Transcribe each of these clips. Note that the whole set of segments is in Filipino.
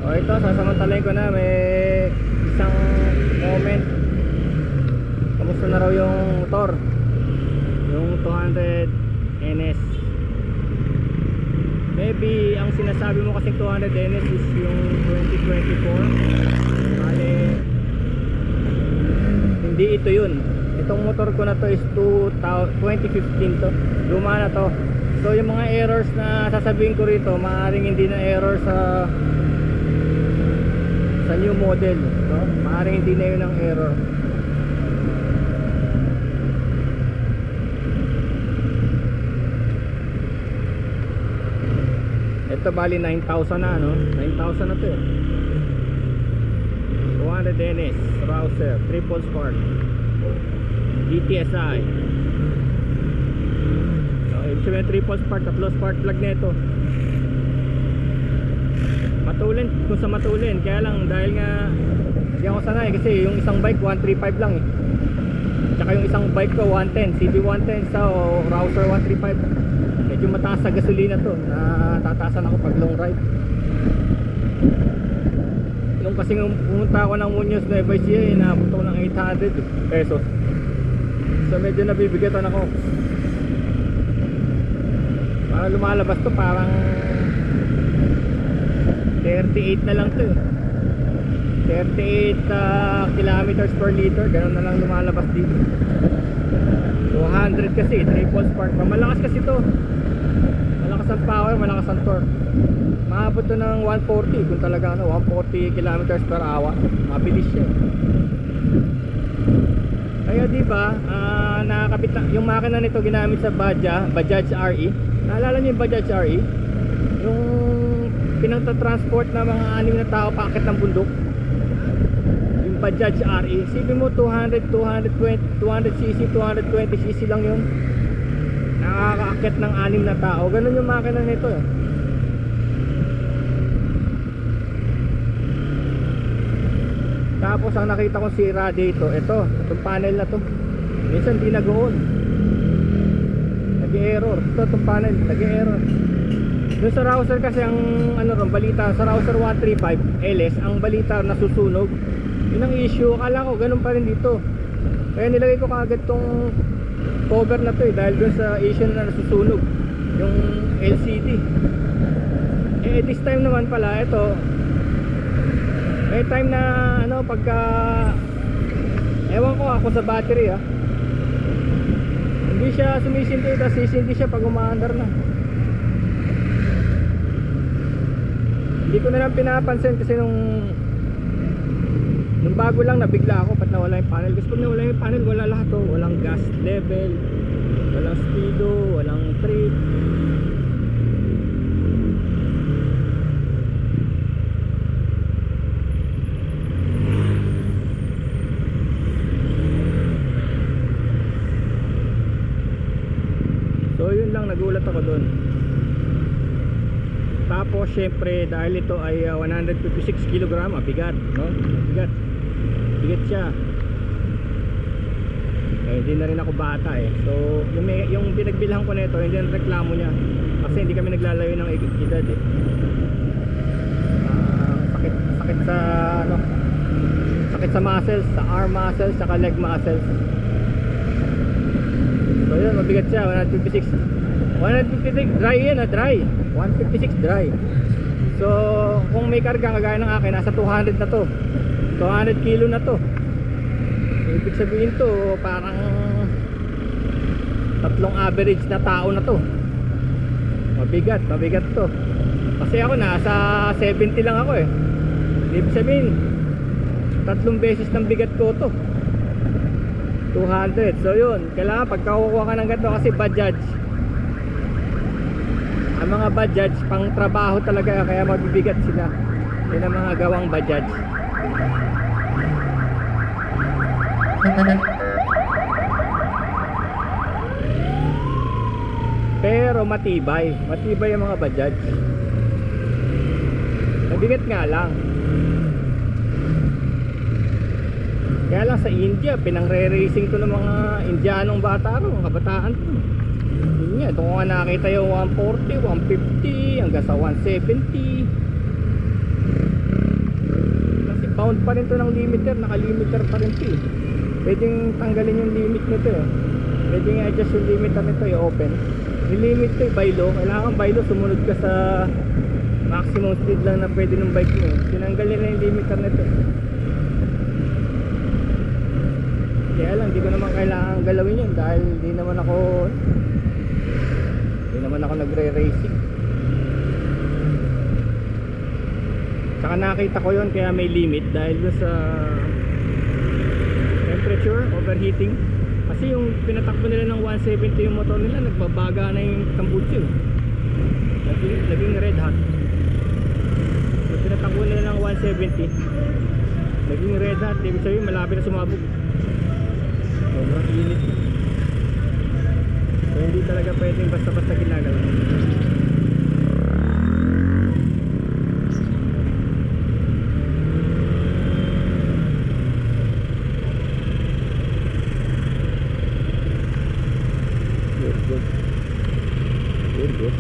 O ito, sasamantalayin ko na. May isang comment. Kamusta na raw yung motor, yung 200 NS. Maybe ang sinasabi mo kasing 200 NS is yung 2024. Bale, hindi ito yun. Itong motor ko na to is 2015 to. Luma na to. So yung mga errors na sasabihin ko rito, maaaring hindi na error sa new model, no? Maaaring hindi na yun ang error. Ito bali 9,000 na, no? 9,000 na to eh. 200 NS Rouser triple spark GTSI. So ibig sabihin triple spark, tatlo spark plug nito. Matulin, kung sa matulin. Kaya lang dahil nga hindi ako sanay kasi yung isang bike 135 lang eh. Tsaka yung isang bike ko 110 CB110 sa Rouser 135. Medyo mataas sa gasolina to. Natataasan ako pag long ride. Nung kasi pumunta ako ng Muñoz Nueva Ecija, inaabot ako ng 800 pesos. So medyo nabibigatan ako. Parang lumalabas to, parang 38 na lang to eh. 38 kilometers per liter. Ganun na lang lumalabas dito. 200 kasi, triple spark. Malakas kasi to. Malakas ang power, malakas ang torque. Maabot to ng 140 kung talaga 140 kilometers per hour. Mabilis siya. Kaya diba, nakakabit na, yung makina nito ginamit sa Bajaj RE. Naalala niyo yung Bajaj RE? Yung pinagta-transport na mga 6 na tao paakit ng bundok. Yung Bajaj RE, isipin mo 200, 220cc, 220cc lang yung nakakaakit ng 6 na tao. Ganun yung makina nito eh. Tapos ang nakita kong sira dito, itong panel na to. Minsan di nag-on, nag-error. Itong panel, nag-error. Doon sa Rouser kasi ang balita sa Rouser 135 LS, ang balita nasusunog. Yun ang issue. Akala ko ganun pa rin dito. Kaya nilagay ko kaagad tong cover na to eh, dahil doon sa issue na nasusunog yung LCD. This time naman pala ito, may time na pagka ewan ko ako sa battery hindi siya sumisindi, tapos sisindi siya pag umaandar na. Hindi ko na lang pinapansin kasi nung bago lang nabigla ako ba't nawala yung panel. Kasi pag nawala yung panel, wala lahat to. Walang gas level, walang speedo, walang trip. So yun lang, nagulat ako dun. Tapos syempre dahil ito ay 156 kg, bigat, no? Bigat siya. Hindi na rin ako bata eh. So yung pinagbilhan ko nito, hindi na reklamo niya kasi hindi kami naglalayo ng edad eh. Sakit sa sakit sa muscles, sa arm muscles, saka leg muscles. So yun, mabigat siya, 156 dry yan, dry 156 dry. So kung may karga kagaya ng akin, nasa 200 na to, 200 kilo na to. Ibig sabihin to parang tatlong average na tao na to. Mabigat to. Kasi ako nasa 70 lang ako eh. Ibig sabihin tatlong beses ng bigat ko to, 200. So yun, kailangan pagkakukuha ka ng ganito kasi Bajaj, ang mga Bajaj pang trabaho talaga, kaya mabibigat sila. Yun ang mga gawang Bajaj. Pero matibay ang mga Bajaj. Mabigat nga lang. Kaya lang sa India, pinang-re-racing to ng mga Indianong bata ro, kabataan to. Yun nga, doon ko nga nakita yung 140, 150, hanggang sa 170. pa rin to ng limiter, naka-limiter pa rin to eh. Pwedeng tanggalin yung limit nito eh. Pwedeng i-adjust yung limiter nito, i-open. Nilimit to eh, by law. Kailangan by law, sumunod ka sa maximum speed lang na pwede ng bike mo eh. Tinanggal nila yung limiter nito eh. Kaya lang, di ko naman kailangan galawin yun dahil di naman ako nagre-racing. Saka nakita ko yun kaya may limit dahil dun sa temperature, overheating. Kasi yung pinatakbo nila ng 170 yung motor nila, nagbabaga na yung tambucho. Naging red hot. So pinatakbo nila ng 170, naging red hot. Ibig sabihin malapit na sumabog. Sobrang init. So hindi talaga pwedeng basta-basta ginagawa. Good.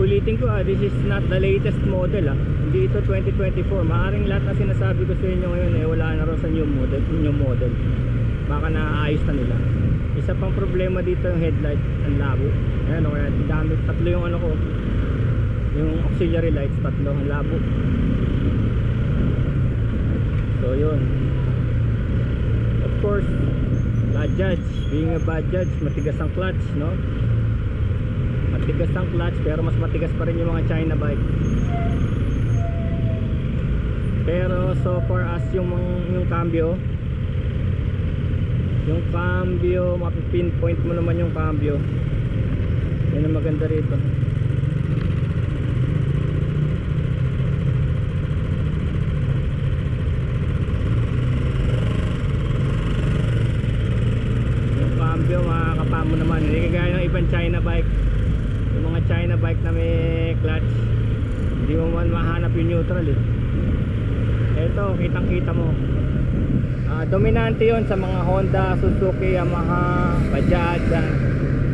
Ulitin ko this is not the latest model Hindi ito 2024. Maaring lahat na sinasabi ko sa inyo ngayon wala na raw sa new model. Baka naaayos na nila. Isa pang problema dito yung headlight, ang labo. Ayan kaya dami, tatlo yung ko, yung auxiliary lights, tatlo ang labo. So yun. Of course, bad judge, being a bad judge, matigas ang clutch, no? Matigas ang clutch pero mas matigas pa rin yung mga China bike. Pero so far as yung cambio, mapipinpoint mo naman yung cambio. Yan ang maganda rito. Yung cambio makakapa mo naman. Hindi kagaya ng ibang China bike. Yung mga China bike na may clutch, hindi mo man mahanap yung neutral eh. Ito, kitang kita mo. Dominante yon sa mga Honda, Suzuki, Yamaha, Bajaj.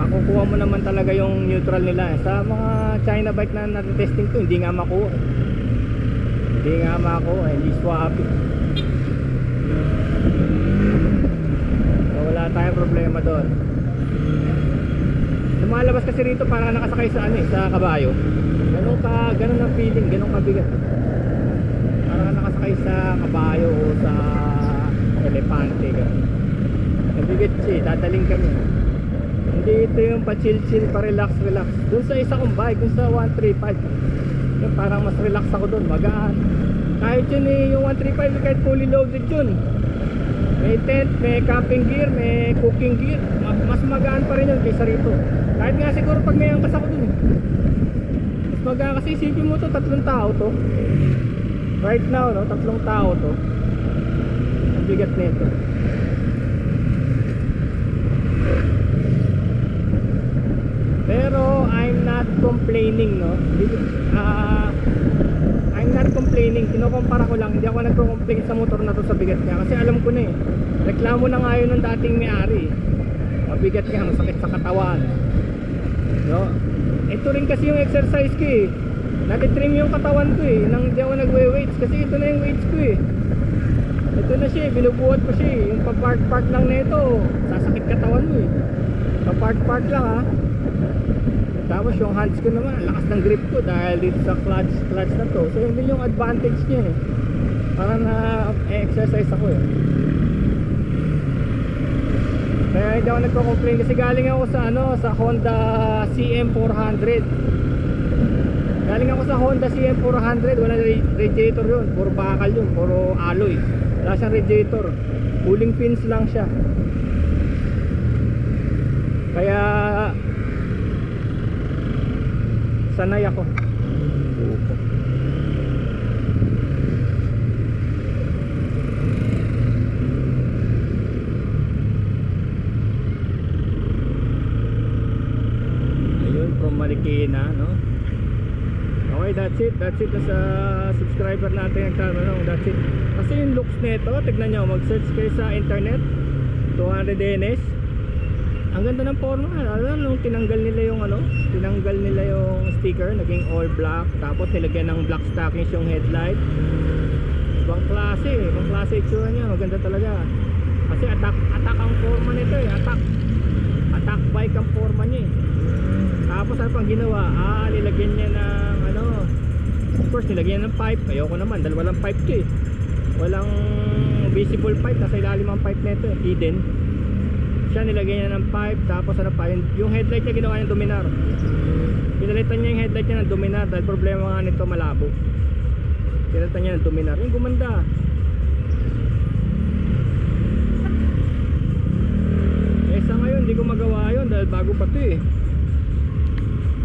Makukuha mo naman talaga yung neutral nila. Sa mga China bike na natitesting ko, hindi nga makuha. Hindi swabe. So wala tayong problema doon. Lumalabas kasi rito parang nakasakay sa sa kabayo. Ganun ang feeling, ganun kabigat. Parang nakasakay sa kabayo o sa elepante. Nabigat siya, dadaling kami. Hindi ito yung pa-chill-chill, pa-relax. Doon sa isa kong bike, doon sa 135, yung parang mas relax ako doon, magaan. Kahit yun yung 135, kahit fully loaded yun, may tent, may camping gear, may cooking gear, mas magaan pa rin yun kaysa rito. Kahit nga siguro pag may angkas ako doon mas magaan kasi isipin mo to, 3 tao to. Right now, no, 3 tao to. Ang bigat nito. Pero I'm not complaining, no. I'm not complaining. Kinokompara ko lang. Hindi ako nagko-complain sa motor na to sa bigat niya kasi alam ko na eh. Reklamo na nga yun ng dating may-ari. Mabigat nga, masakit sa katawan. No? Ito rin kasi yung exercise ko eh. Natitrim yung katawan ko eh. Nang di ako nagwe-weights kasi ito na yung weights ko eh. Ito na siya eh, binubuhat ko siya eh. Yung pa-park lang na ito, sasakit katawan mo eh. Pa-park lang ha. Tapos yung hands ko naman, lakas ng grip ko dahil dito sa clutch na to. So yun din yung advantage niya eh. Para na-exercise ako eh. Kaya hindi ako nagko-complain kasi galing ako sa Honda CM400. Galing ako sa Honda CM400, walang radiator yun, puro bakal yun, puro alloy. Wala siyang radiator, cooling fins lang siya. Kaya sanay ako. Marikina, no? Okay, that's it sa subscriber natin nagtatanong, that's it. Kasi yung looks nito, tignan nyo, mag-search kayo sa internet 200 NS. Ang ganda ng forma. Alam nung tinanggal nila yung sticker, naging all black, tapos nilagyan ng black stockings yung headlight. Ibang klase itsura niya, maganda talaga. Kasi attack ang forma nito eh, attack bike ang forma niya eh. Tapos ano pang ginawa? Nilagyan niya ng of course nilagyan ng pipe. Ayoko naman dahil walang pipe to eh. Walang visible pipe, nasa ilalim ang pipe nito eh, hidden. Siya nilagyan niya ng pipe, tapos ano pa, yung headlight niya ginawa niya Dominar. Pinalitan niya yung headlight niya ng Dominar dahil problema nga nito malabo. Pinalitan niya ng Dominar, yung gumanda. Sa ngayon hindi ko magawa yun dahil bago pa to eh.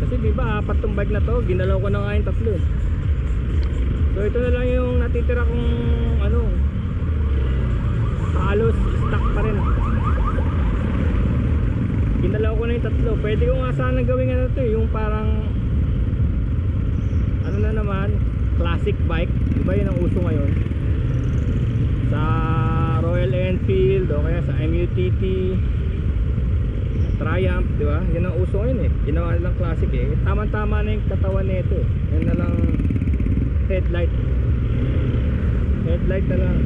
Kasi diba 4 tong bike na to, ginalaw ko na nga yung 3 eh. So ito na lang yung natitira kong halos stock pa rin. Ginalaw ko na yung 3. Pwede ko nga sana gawin to yung parang na naman, classic bike. Diba yun ang uso ngayon sa Royal Enfield o kaya sa MUTT, Triumph, di ba? Yan ang uso ngayon eh. Ginawa nilang classic eh. Tama-tama na yung katawan nito eh. Yan na lang headlight na lang.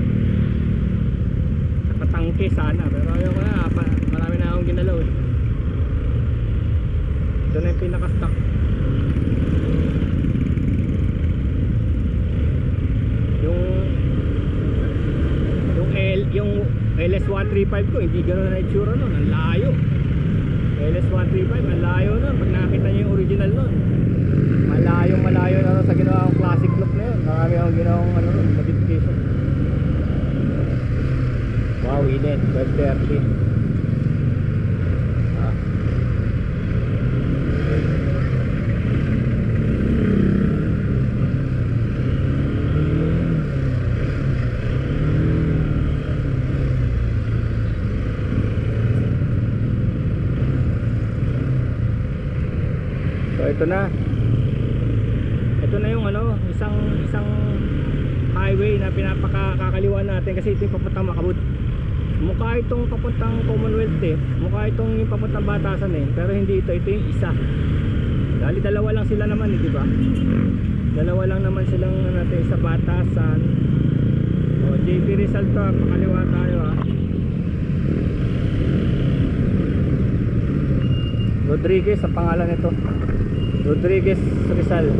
Nakatangke sana. Pero ayoko na. Marami na akong ginalaw eh. Ito na yung pinaka-stock. Yung LS135 ko, hindi gano'n na itsura nun. Ang layo. LS135, ang layo nun. Pag nakita nyo yung original nun, malayo na sa ginawang classic look na yun. Marami akong ginawang modification. Wow, init, 12:30. Ito na yung isang highway na pinapakakaliwa natin kasi ito yung papuntang Makabud. Mukha itong papuntang Commonwealth eh, mukha itong yung papuntang Batasan eh, pero hindi ito yung isa. Dahil dalawa lang sila naman eh, diba? Dalawa lang naman silang natin sa Batasan. JP Rizal to, pakaliwa tayo Rodriguez ang pangalan nito. Rodriguez Rizal.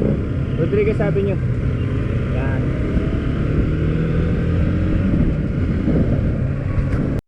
Rodriguez Avenue.